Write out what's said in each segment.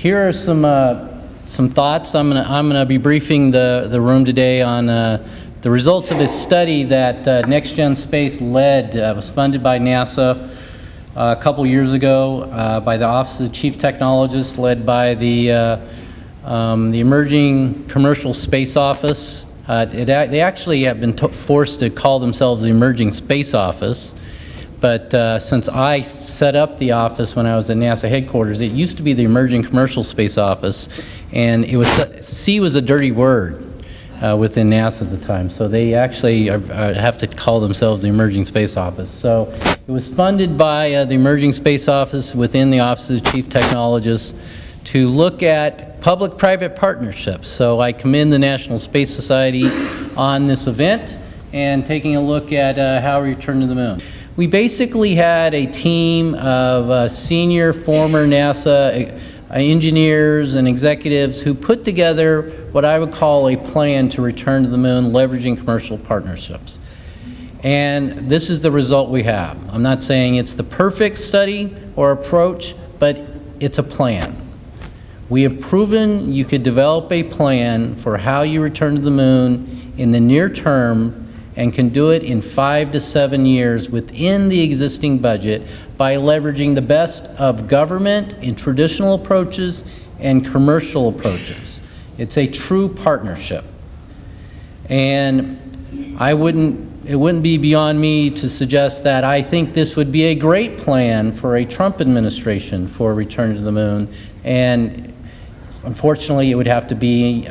Here are some thoughts. I'm gonna be briefing the room today on the results of a study that NexGen Space led. Was funded by NASA a couple years ago by the Office of the Chief Technologist, led by the Emerging Commercial Space Office. They actually have been forced to call themselves the Emerging Space Office. But since I set up the office when I was at NASA headquarters, it used to be the Emerging Commercial Space Office, and it was C was a dirty word within NASA at the time. So they actually have to call themselves the Emerging Space Office. So it was funded by the Emerging Space Office within the Office of the Chief Technologist to look at public-private partnerships. So I commend the National Space Society on this event and taking a look at how we return to the moon. We basically had a team of senior former NASA engineers and executives who put together what I would call a plan to return to the moon, leveraging commercial partnerships. And this is the result we have. I'm not saying it's the perfect study or approach, but it's a plan. We have proven you could develop a plan for how you return to the moon in the near term, and can do it in 5 to 7 years within the existing budget by leveraging the best of government in traditional approaches and commercial approaches. It's a true partnership. And it wouldn't be beyond me to suggest that I think this would be a great plan for a Trump administration for a return to the moon. And unfortunately, it would have to be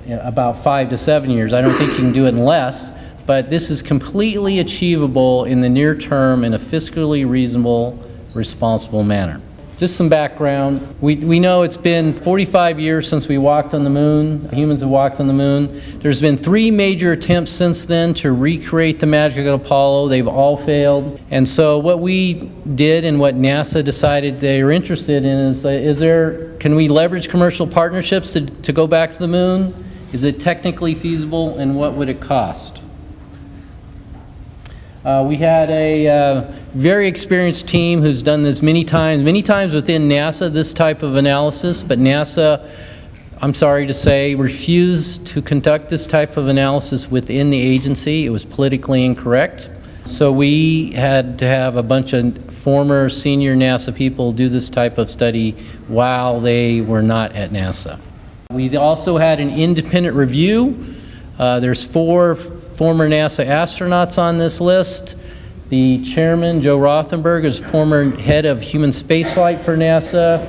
about 5 to 7 years. I don't think you can do it in less, but this is completely achievable in the near term in a fiscally reasonable, responsible manner. Just some background. We know it's been 45 years since we walked on the moon. Humans have walked on the moon. There's been 3 major attempts since then to recreate the magic of Apollo. They've all failed. And so what we did and what NASA decided they were interested in is can we leverage commercial partnerships to go back to the moon? Is it technically feasible, and what would it cost? We had a very experienced team who's done this many times within NASA, this type of analysis, but NASA, I'm sorry to say, refused to conduct this type of analysis within the agency. It was politically incorrect. So we had to have a bunch of former senior NASA people do this type of study while they were not at NASA. We also had an independent review. There's 4 former NASA astronauts on this list. The chairman, Joe Rothenberg, is former head of human spaceflight for NASA.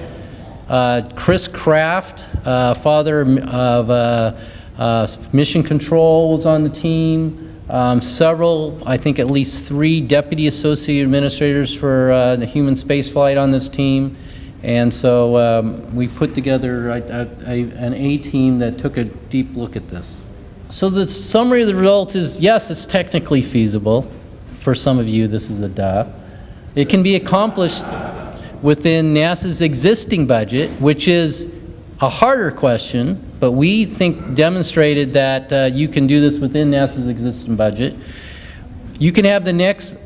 Chris Kraft, father of mission control, was on the team. Several, I think at least 3 deputy associate administrators for the human spaceflight on this team. And so we put together an A team that took a deep look at this. So the summary of the results is, yes, it's technically feasible. For some of you, this is a duh. It can be accomplished within NASA's existing budget, which is a harder question, but we think demonstrated that you can do this within NASA's existing budget. You can have the next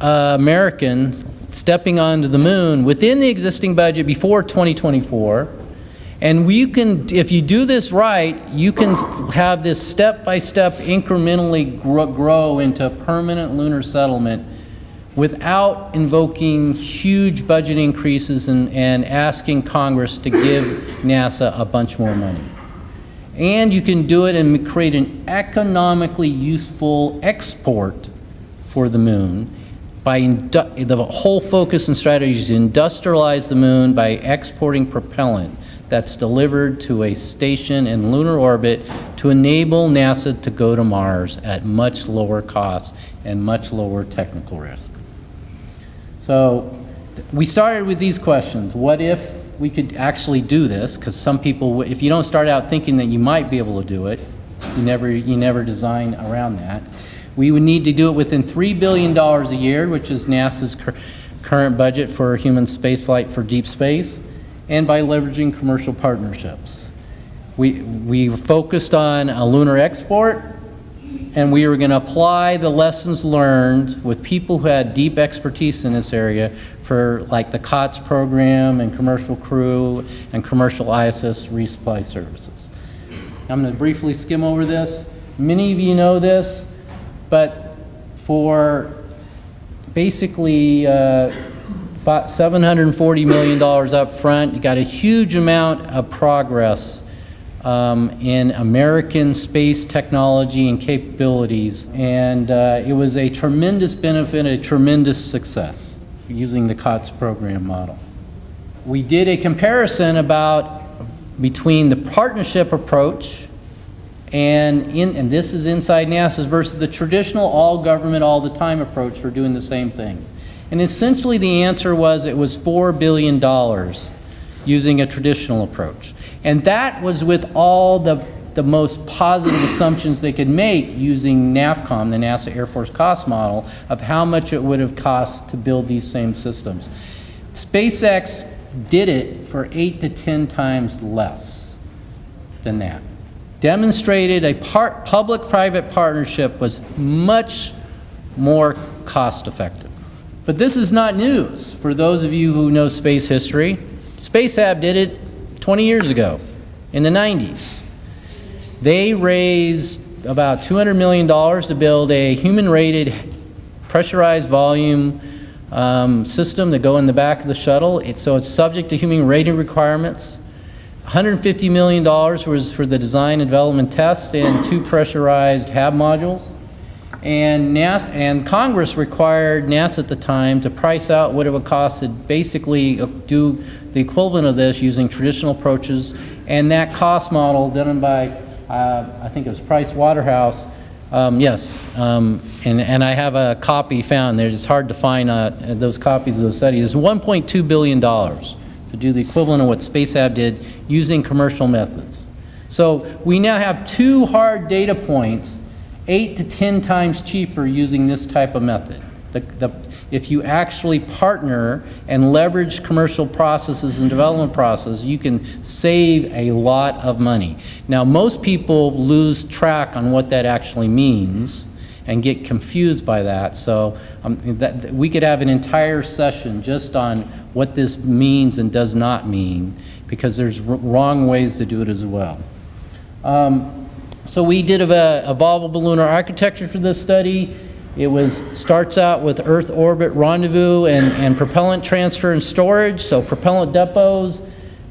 American stepping onto the moon within the existing budget before 2024. And you can, if you do this right, you can have this step-by-step incrementally grow into permanent lunar settlement without invoking huge budget increases and asking Congress to give NASA a bunch more money. And you can do it and create an economically useful export for the moon. The whole focus and strategy is to industrialize the moon by exporting propellant that's delivered to a station in lunar orbit to enable NASA to go to Mars at much lower cost and much lower technical risk. So we started with these questions. What if we could actually do this? Because some people, if you don't start out thinking that you might be able to do it, you never design around that. We would need to do it within $3 billion a year, which is NASA's current budget for human spaceflight for deep space, and by leveraging commercial partnerships. We focused on a lunar export, and we were going to apply the lessons learned with people who had deep expertise in this area for like the COTS program and Commercial Crew and commercial ISS resupply services. I'm going to briefly skim over this. Many of you know this, but for basically $740 million up front, you got a huge amount of progress in American space technology and capabilities, and it was a tremendous benefit, a tremendous success using the COTS program model. We did a comparison between the partnership approach and this is inside NASA's versus the traditional all government all the time approach for doing the same things. And essentially the answer was it was $4 billion using a traditional approach. And that was with all the most positive assumptions they could make using NAVCOM, the NASA Air Force cost model, of how much it would have cost to build these same systems. SpaceX did it for 8 to 10 times less than that. Demonstrated a public-private partnership was much more cost-effective. But this is not news for those of you who know space history. SPACEHAB did it 20 years ago, in the 90s. They raised about $200 million to build a human-rated pressurized volume system that go in the back of the shuttle. So it's subject to human rating requirements. $150 million was for the design and development test and 2 pressurized HAB modules. And NASA and Congress required NASA at the time to price out what it would cost to basically do the equivalent of this using traditional approaches. And that cost model done by, I think it was Price Waterhouse, and I have a copy found there. It's hard to find those copies of those studies. It's $1.2 billion to do the equivalent of what SpaceHab did using commercial methods. So we now have 2 hard data points, 8 to 10 times cheaper using this type of method. If you actually partner and leverage commercial processes and development processes, you can save a lot of money. Now, most people lose track on what that actually means and get confused by that. So we could have an entire session just on what this means and does not mean, because there's wrong ways to do it as well. So we did a evolvable lunar architecture for this study. It starts out with Earth orbit rendezvous and propellant transfer and storage. So propellant depots,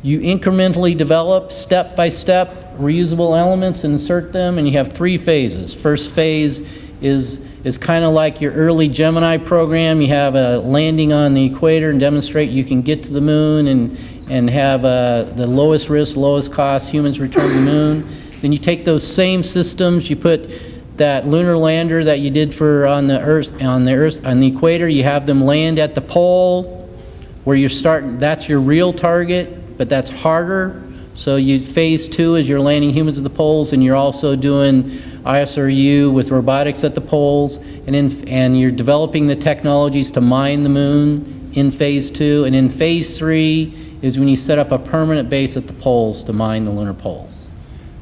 you incrementally develop step by step reusable elements and insert them, and you have 3 phases. First phase is kind of like your early Gemini program. You have a landing on the equator and demonstrate you can get to the moon and have the lowest risk, lowest cost humans return to the moon. Then you take those same systems, you put that lunar lander that you did for on the equator, you have them land at the pole where you're starting. That's your real target, but that's harder. So phase 2 is you're landing humans at the poles, and you're also doing ISRU with robotics at the poles, and you're developing the technologies to mine the moon in phase 2, and in phase 3 is when you set up a permanent base at the poles to mine the lunar poles.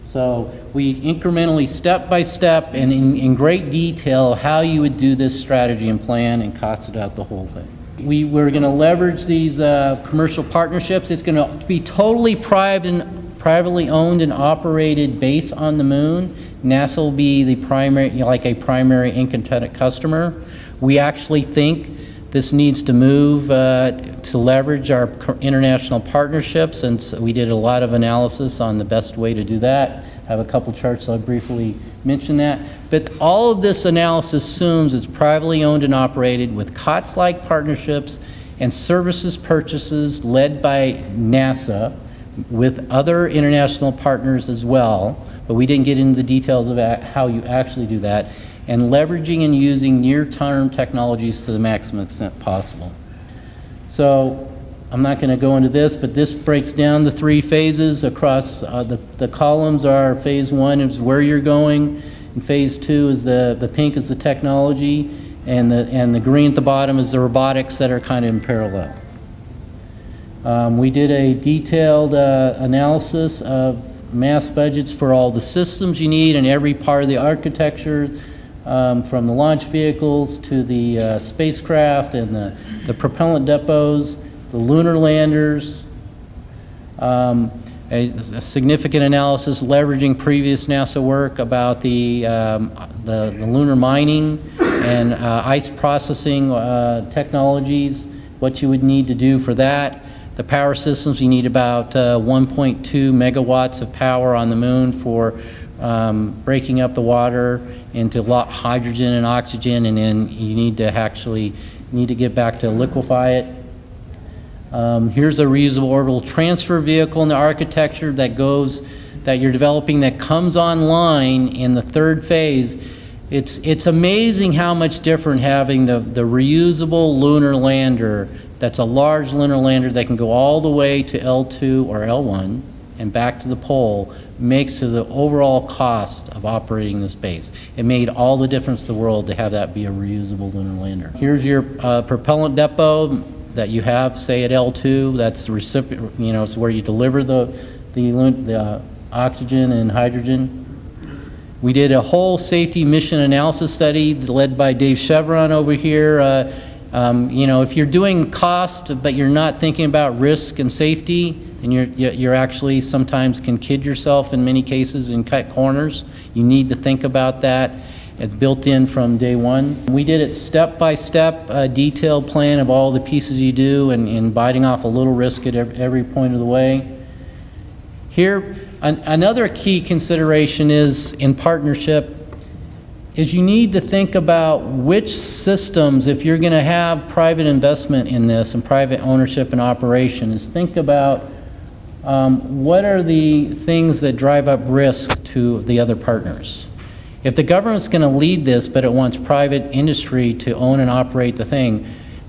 So we incrementally, step by step, and in great detail, how you would do this strategy and plan and costed out the whole thing. We're going to leverage these commercial partnerships. It's going to be totally privately owned and operated base on the moon. NASA will be the primary, like a primary income customer. We actually think this needs to move to leverage our international partnerships, and so we did a lot of analysis on the best way to do that. I have a couple charts, I'll briefly mention that. But all of this analysis assumes it's privately owned and operated with COTS-like partnerships and services purchases led by NASA with other international partners as well, but we didn't get into the details of how you actually do that, and leveraging and using near-term technologies to the maximum extent possible. So I'm not going to go into this, but this breaks down the 3 phases across the columns are phase 1 is where you're going, and phase 2 is the pink is the technology, and the green at the bottom is the robotics that are kind of in parallel. We did a detailed analysis of mass budgets for all the systems you need in every part of the architecture, from the launch vehicles to the spacecraft and the propellant depots, the lunar landers, a significant analysis leveraging previous NASA work about the lunar mining and ice processing technologies, what you would need to do for that. The power systems, you need about 1.2 megawatts of power on the moon for breaking up the water into hydrogen and oxygen, and then you need to get back to liquefy it. Here's a reusable orbital transfer vehicle in the architecture that you're developing that comes online in the third phase. It's amazing how much different having the reusable lunar lander, that's a large lunar lander that can go all the way to L2 or L1 and back to the pole, makes to the overall cost of operating the space. It made all the difference in the world to have that be a reusable lunar lander. Here's your propellant depot that you have, say at L2. That's the recipient, it's where you deliver the oxygen and hydrogen. We did a whole safety mission analysis study led by Dave Chevron over here. If you're doing cost but you're not thinking about risk and safety, then you're actually sometimes can kid yourself in many cases and cut corners. You need to think about that. It's built in from day one. We did it step by step, a detailed plan of all the pieces you do and biting off a little risk at every point of the way. Here, another key consideration is in partnership is you need to think about which systems, if you're going to have private investment in this and private ownership and operation, is think about what are the things that drive up risk to the other partners. If the government's going to lead this, but it wants private industry to own and operate the thing,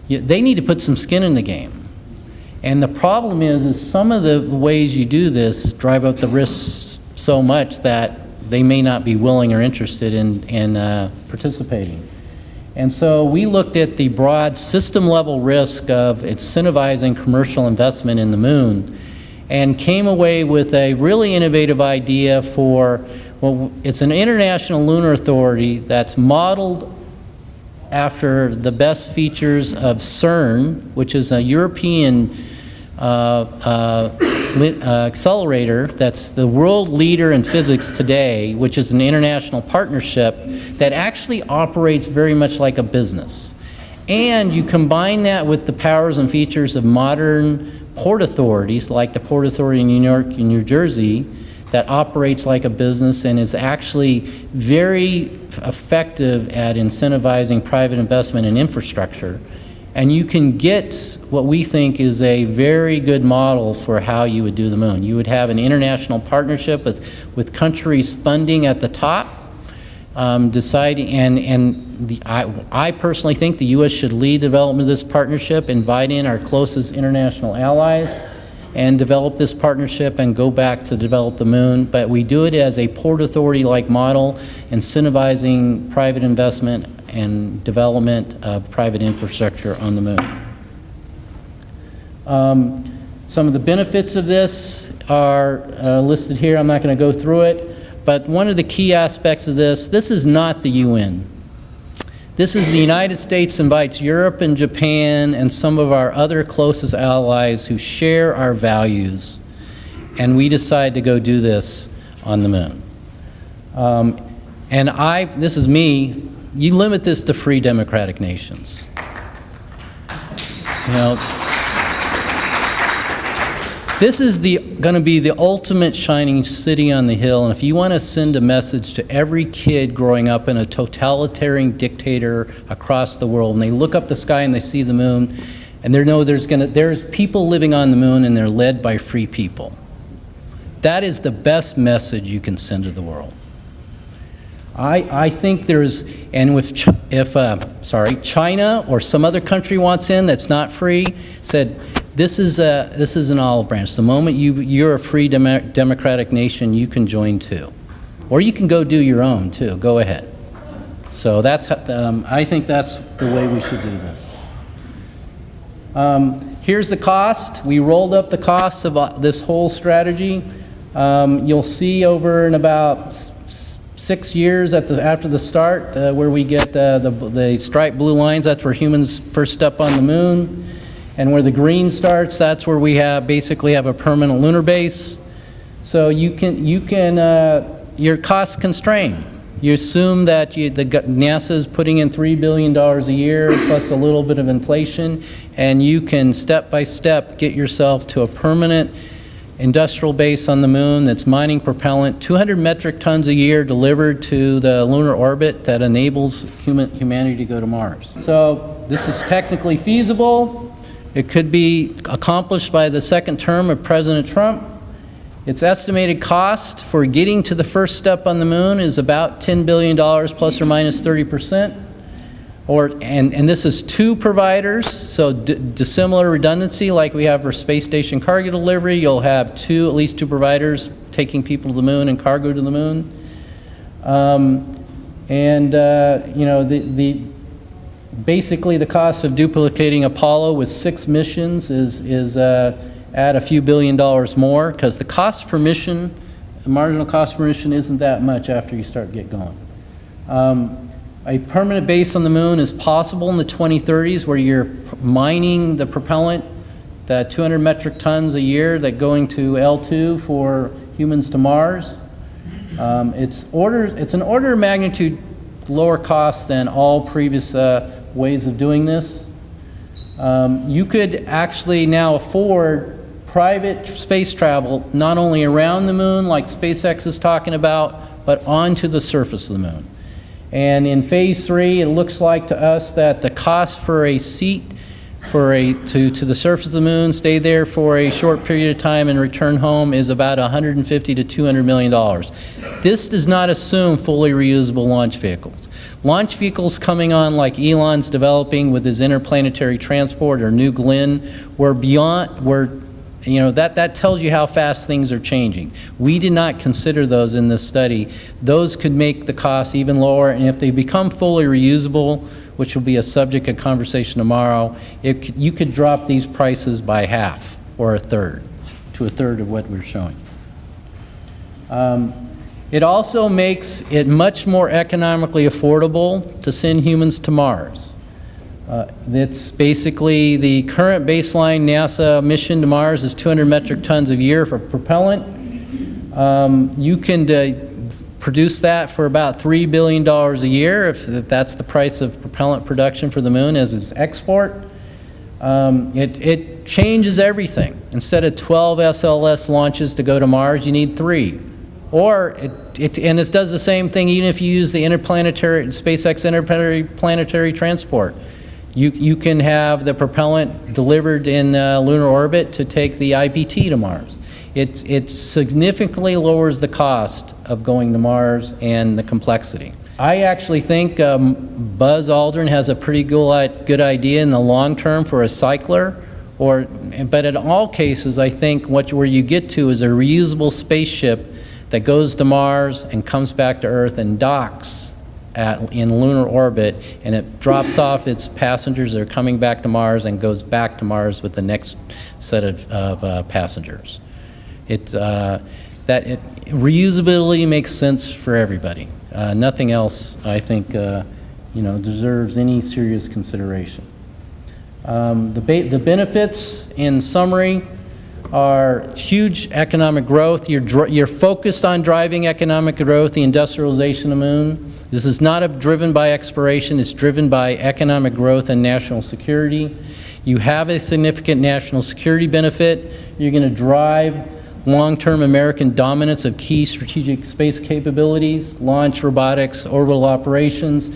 they need to put some skin in the game. And the problem is some of the ways you do this drive up the risks so much that they may not be willing or interested in participating. And so we looked at the broad system-level risk of incentivizing commercial investment in the moon and came away with a really innovative idea for, well, it's an International Lunar Authority that's modeled after the best features of CERN, which is a European accelerator that's the world leader in physics today, which is an international partnership that actually operates very much like a business. And you combine that with the powers and features of modern port authorities, like the Port Authority in New York and New Jersey, that operates like a business and is actually very effective at incentivizing private investment in infrastructure. And you can get what we think is a very good model for how you would do the moon. You would have an international partnership with countries funding at the top, deciding, I personally think the U.S. should lead the development of this partnership, invite in our closest international allies, and develop this partnership and go back to develop the moon. But we do it as a Port Authority-like model, incentivizing private investment and development of private infrastructure on the moon. Some of the benefits of this are listed here. I'm not going to go through it, but one of the key aspects of this is not the UN. This is the United States invites Europe and Japan and some of our other closest allies who share our values, and we decide to go do this on the moon. This is me, you limit this to free democratic nations. This is going to be the ultimate shining city on the hill, and if you want to send a message to every kid growing up in a totalitarian dictator across the world, and they look up the sky and they see the moon, and they know there's people living on the moon and they're led by free people. That is the best message you can send to the world. I think if China or some other country wants in that's not free, said, this is an olive branch. The moment you're a free democratic nation, you can join too. Or you can go do your own too, go ahead. So that's, I think that's the way we should do this. Here's the cost. We rolled up the costs of this whole strategy. You'll see over in about 6 years after the start where we get the striped blue lines, that's where humans first step on the moon. And where the green starts, that's where we basically have a permanent lunar base. So you're cost constrained. You assume that NASA is putting in $3 billion a year plus a little bit of inflation, and you can step by step get yourself to a permanent industrial base on the moon that's mining propellant, 200 metric tons a year delivered to the lunar orbit that enables humanity to go to Mars. So this is technically feasible. It could be accomplished by the second term of President Trump. Its estimated cost for getting to the first step on the moon is about $10 billion plus or minus 30%. And this is 2 providers, so dissimilar redundancy like we have for space station cargo delivery. You'll have at least two providers taking people to the moon and cargo to the moon. Basically the cost of duplicating Apollo with 6 missions is at a few $1 billion more, because the cost per mission, the marginal cost per mission isn't that much after you start get going. A permanent base on the moon is possible in the 2030s, where you're mining the propellant, the 200 metric tons a year that going to L2 for humans to Mars. It's an order of magnitude lower cost than all previous ways of doing this. You could actually now afford private space travel, not only around the moon like SpaceX is talking about, but onto the surface of the moon. And in phase 3, it looks like to us that the cost for a seat to the surface of the moon, stay there for a short period of time and return home, is about $150 to $200 million. This does not assume fully reusable launch vehicles. Launch vehicles coming on like Elon's developing with his interplanetary transport or New Glenn, that tells you how fast things are changing. We did not consider those in this study. Those could make the cost even lower, and if they become fully reusable, which will be a subject of conversation tomorrow, you could drop these prices by half or a third, to a third of what we're showing. It also makes it much more economically affordable to send humans to Mars. It's basically the current baseline NASA mission to Mars is 200 metric tons a year for propellant. You can produce that for about $3 billion a year if that's the price of propellant production for the moon as its export. It changes everything. Instead of 12 SLS launches to go to Mars, you need 3. And it does the same thing even if you use the SpaceX interplanetary transport. You can have the propellant delivered in lunar orbit to take the IPT to Mars. It significantly lowers the cost of going to Mars and the complexity. I actually think Buzz Aldrin has a pretty good idea in the long term for a cycler, but in all cases I think where you get to is a reusable spaceship that goes to Mars and comes back to Earth and docks in lunar orbit, and it drops off its passengers that are coming back to Mars and goes back to Mars with the next set of passengers. Reusability makes sense for everybody. Nothing else, I think, deserves any serious consideration. The benefits, in summary, are huge economic growth. You're focused on driving economic growth, the industrialization of the moon. This is not driven by exploration, it's driven by economic growth and national security. You have a significant national security benefit. You're going to drive long-term American dominance of key strategic space capabilities, launch, robotics, orbital operations.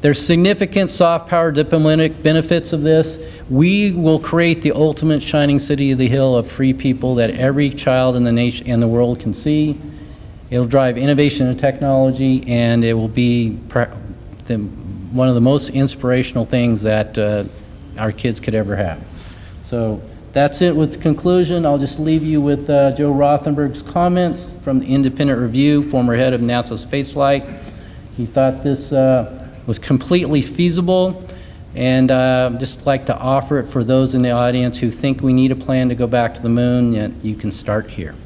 There's significant soft power diplomatic benefits of this. We will create the ultimate shining city of the hill of free people that every child in the nation and the world can see. It'll drive innovation and technology, and it will be one of the most inspirational things that our kids could ever have. So that's it with conclusion. I'll just leave you with Joe Rothenberg's comments from the Independent Review, former head of NASA spaceflight. He thought this was completely feasible, and just like to offer it for those in the audience who think we need a plan to go back to the moon. You can start here.